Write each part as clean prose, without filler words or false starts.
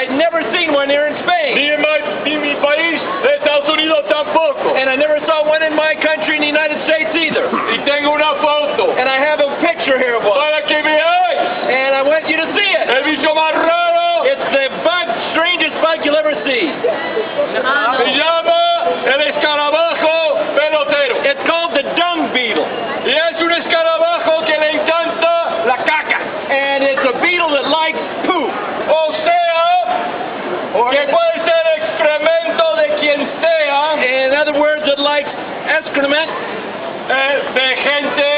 I'd never seen one here in Spain. Ni mi país, Estados Unidos tampoco. And I never saw one in my country in the United States either. Y tengo una foto And I have a picture here of one. para que veáis And I want you to see it. el bicho más raro. It's the strangest bug you'll ever see. Se llama el escarabajo pelotero. It's called the dung beetle. Y es un escarabajo que le encanta la caca. And it's a beetle that likes poop. O sea, que puede ser excremento de quien sea, In other words, it likes excrement, de gente,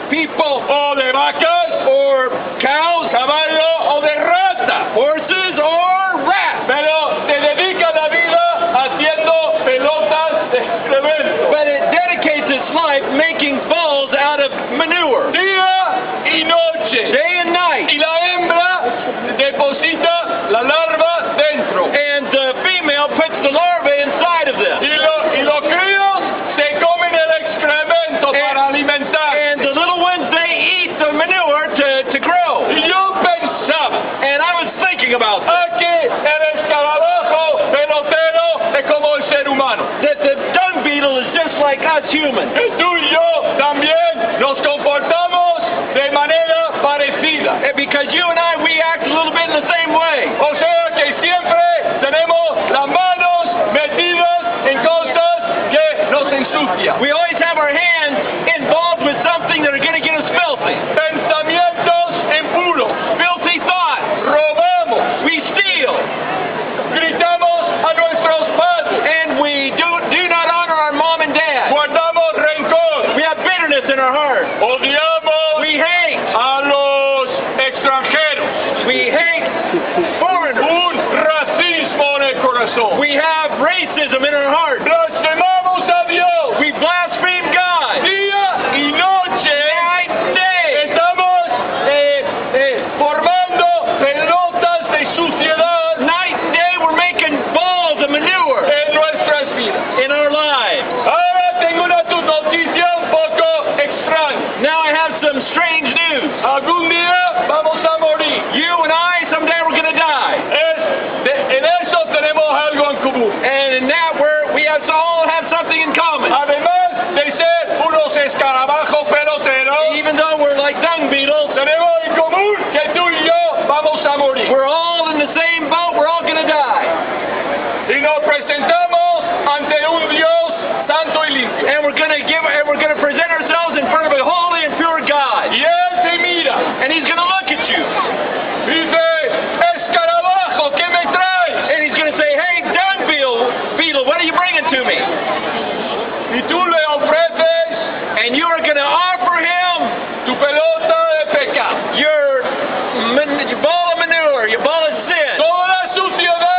people, o de vacas, or cows, caballo o de rata. horses, or rats. Pero se dedica la vida haciendo pelotas de excremento. But it dedicates its life making balls out of manure, Día y noche. day and night. Y la hembra deposita la larva dentro. And the female puts the larvae inside of them. Y los críos se comen el excremento para alimentar. And the little ones, they eat the manure to grow. Y yo pensaba And I was thinking about this, que el escarabajo pelotero es como el ser humano. that the dung beetle is just like us humans. Que tú y yo también nos comportamos de manera parecida. And because you and I, we act a little bit in the same way. O sea que siempre tenemos las manos metidas en cosas que nos ensucian. We always have our hands involved with something that are going to get us filthy. Pensamientos impuros. Filthy thoughts. Robamos. We steal. Gritamos a nuestros padres. And we do not honor our mom and dad. Guardamos rencor. We have bitterness in our heart. Odiamos We hate. a los extranjeros. We hate foreigners. Un racismo en el corazón. We have racism in our heart. Blasfemamos a Dios. We blaspheme God. Día y noche Night and day. estamos formando pelotas de suciedad Night and day we're making balls of manure en nuestras vidas. in our lives. Ahora tengo una noticia un poco extraña. Now I have some strange news. Algún día vamos a morir. You and I, someday we're going to die. En eso tenemos algo en común. And in that we all have something in common. Además de ser unos escarabajos peloteros, Even though we're like dung beetles, tenemos en común que tú y yo vamos a morir. we're all in the same boat. We're all going to die. Y nos presentamos ante un Dios santo y limpio. And we're going to present ourselves in front of a holy and pure God. Y Él te mira. And He's going to look at you. Dice, escarabajo, ¿qué me traes? And He's going to say, hey, dung beetle, what are you bringing to me? Y tú le ofreces And you are going to offer Him tu pelota de pecado. your ball of manure, your ball of sin. Toda la suciedad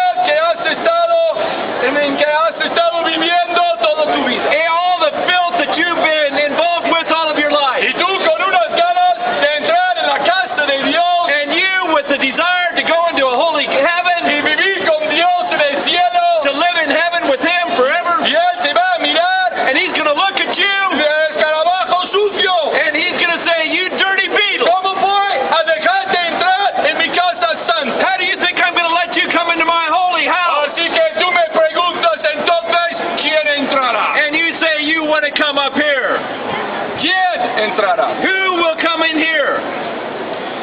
en que has estado viviendo toda tu vida. And all the filth that you've been involved with all of your life. Y tú con unas ganas de entrar en la casa de Dios And you with the desire to go into a holy heaven, y vivir con Dios en el cielo. to live in heaven with Him forever. Y Él te va a mirar And He's going to look at you de escarabajo sucio. and He's going to say, you dirty beetle. ¿Cómo fue a dejarte entrar en mi casa santa? How do you think I'm going to let you come into my holy house? Así que tú me preguntas entonces, ¿quién entrará? And you say you want to come up here. ¿Quién entrará? Who will come in here?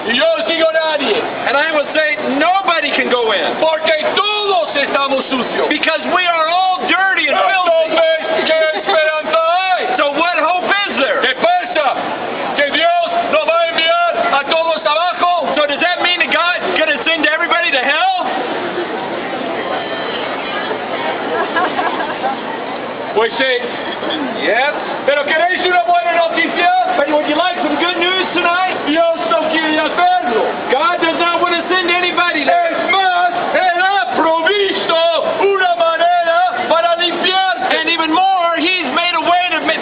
Y yo digo nadie, And I will say nobody can go in. porque todos estamos sucios. Because we are all dirty and filthy. Entonces, ¿qué esperanza hay? So what hope is there? ¿Qué pasa? ¿Que Dios nos va a enviar a todos abajo? So does that mean that God's going to send everybody to hell? Pues sí. Yes. ¿Pero queréis una buena noticia? But would you like some good news tonight? Dios no quiere hacerlo. God does not want to send anybody there. Es más, Él ha provisto una manera para limpiarte. And even more, He's made a way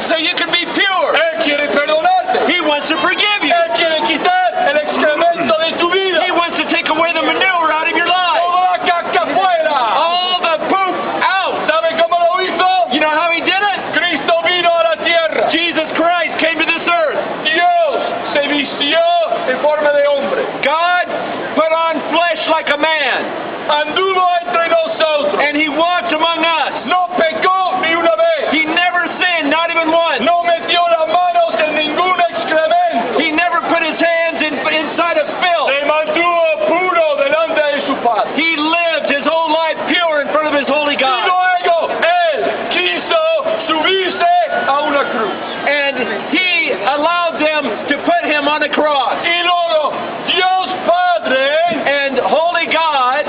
so you can be pure. Él quiere perdonarte. He wants to forgive you. Él quiere quitar el excremento de tu vida. He wants to take away the manure out of your life. Toda la caca fuera. All the poop out. ¿Sabe cómo lo hizo? You know how He did it? Cristo vino a la tierra. Jesus Christ came to this earth. Dios se vistió en forma de hombre. God put on flesh like a man. anduvo entre nosotros. And he walked among us. No pecó ni una vez. He never sinned, not even once. No metió las manos en ningún excremento. He never put his hands inside of filth. Se mantuvo puro delante de su Padre. He lived his whole life pure in front of his holy Y God. luego Él quiso subirse a una cruz. And he allowed them to put him on the cross. Y luego Dios Padre And holy God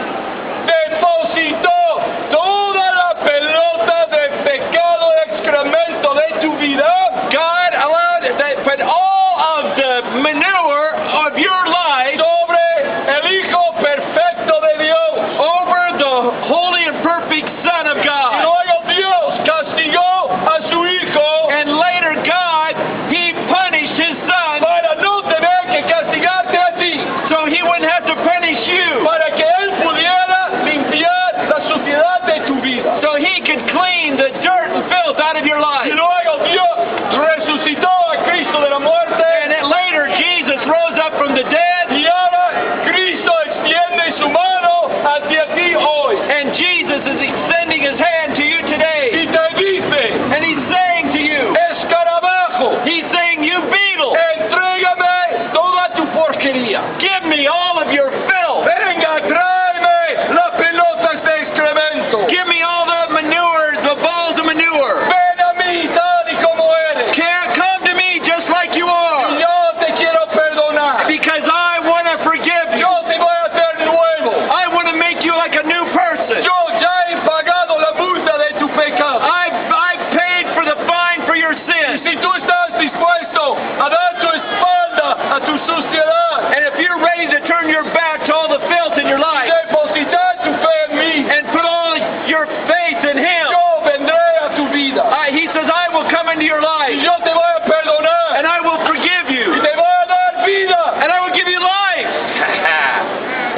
depositó toda la pelota de pecado, de excremento de tu vida God allowed that put all of the manure of your life sobre el Hijo perfecto de Dios. over the holy and perfect Son of Y God. luego Dios castigó a su Hijo And later God, he punished his Son para no tener que castigarte a ti, so he wouldn't have to punish you. para que Él pudiera limpiar la suciedad de tu vida. So he could clean the dirt and filth out of your Y life. luego Dios resucitó a Cristo de la muerte. And then later Jesus rose up from the dead. Y ahora Cristo extiende su mano hacia ti hoy. And Jesus is extending his hand to you today. Y te dice, And he's saying to you, escarabajo, he's saying, you beetle, entrégame toda tu porquería. give me all of your filth. Venga, tráeme las pelotas de excremento. Give me all the manure, the balls of manure. Ven a mí tal y como eres. Can't come to me just like you Y are. yo te quiero perdonar. Because I want to forgive you. Yo te voy a hacer nuevo. I want to make you like a new person. Yo ya he pagado la multa de tu pecado. I've paid for the fine for your Y sin. si tú estás dispuesto a dar tu espalda a tu suciedad, And if you're ready to turn your back to all the filth in your life depositar tu fe en mí, and put all your faith in him, yo vendré a tu vida. he says, I will come into your Y life yo te voy a perdonar. and I will forgive Y you te voy a dar vida. and I will give you life.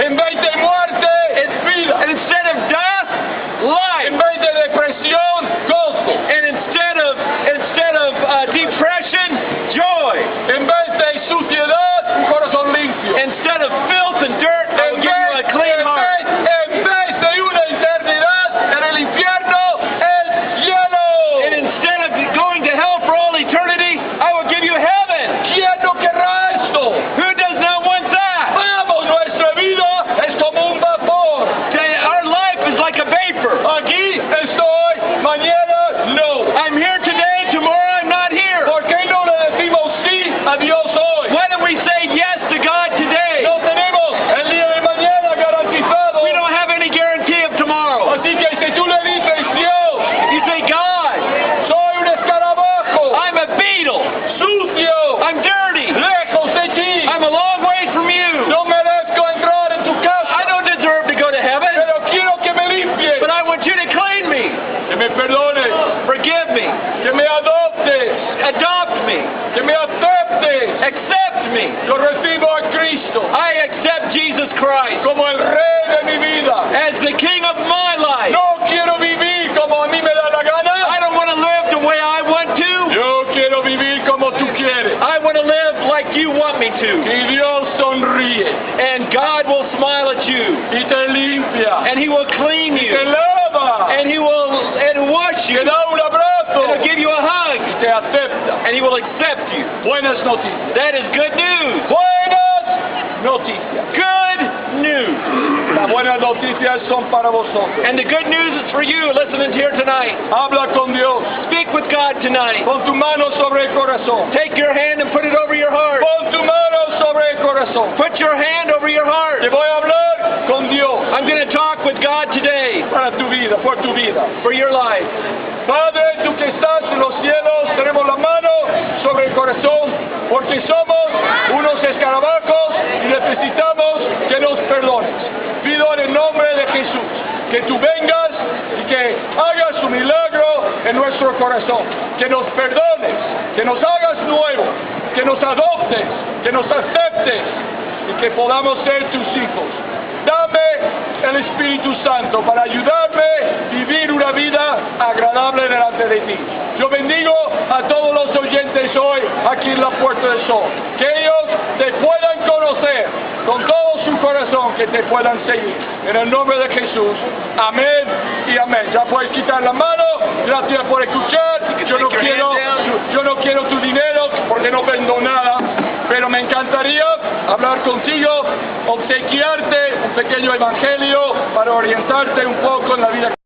En vez de muerte, es vida. And instead of death, En life. vez de depresión, gozo. And instead of depression, joy. En vez de suciedad, un corazón limpio. Instead of filth and dirt, I En will give you a clean heart. vez de una eternidad en el infierno, el And cielo. instead of going to hell for all eternity, I will give you heaven. ¿Quién no querrá esto? Who does not want that? Vamos, nuestra vida es como un vapor. Our life is like a vapor. Aquí estoy, mañana no. I'm here today, tomorrow I'm not here. ¿Por qué no le decimos sí a Dios hoy? Why don't we say yes to God today? No tenemos el día de mañana garantizado. We don't have any guarantee of tomorrow. Así que si tú le dices, Dios, You say, God, soy un escarabajo, I'm a beetle. sucio, I'm dirty. lejos de ti, I'm a long way from you. no merezco entrar en tu I casa, don't deserve to go to heaven, pero quiero que me limpies, but I want you to clean me. que me perdones, Forgive me. que me adoptes, Adopt me. que me aceptes. Accept me. Yo recibo a Cristo I accept Jesus Christ como el Rey de mi vida. as the King of my life. No quiero vivir como a mí me da la I gana. don't want to live the way I want to. Yo quiero vivir como tú quieres. I want to live like you want me to. Y Dios sonríe And God will smile at you. y te limpia, And He will clean te you. lava, And He will wash you. te da un And abrazo He'll give you a hug. y te acepta. And He will accept you. Buenas noticias. That is good news. Buenas noticias. Good news. Las buenas noticias son para vosotros. And the good news is for you listening here tonight. Habla con Dios. Speak with God tonight. Pon tu mano sobre el corazón. Take your hand and put it over your heart. Pon tu mano sobre el corazón. Put your hand over your heart. Te voy a hablar con Dios I'm going to talk with God today para tu vida, por tu vida. for your life. Padre, tú que estás en los cielos, tenemos la mano sobre el corazón porque somos unos escarabajos y necesitamos que nos perdones. Pido en el nombre de Jesús que tú vengas y que hagas un milagro en nuestro corazón, que nos perdones, que nos hagas nuevos, que nos adoptes, que nos aceptes y que podamos ser tus hijos. Dame el Espíritu Santo para ayudarme a vivir una vida agradable delante de ti. Yo bendigo a todos los oyentes hoy aquí en la Puerta del Sol. Que ellos te puedan conocer conocer con todo su corazón, que te puedan seguir. En el nombre de Jesús. Amén y amén. Ya puedes quitar la mano. Gracias por escuchar. Yo no quiero tu dinero porque no vendo nada. Pero me encantaría hablar contigo, obsequiarte un pequeño evangelio para orientarte un poco en la vida.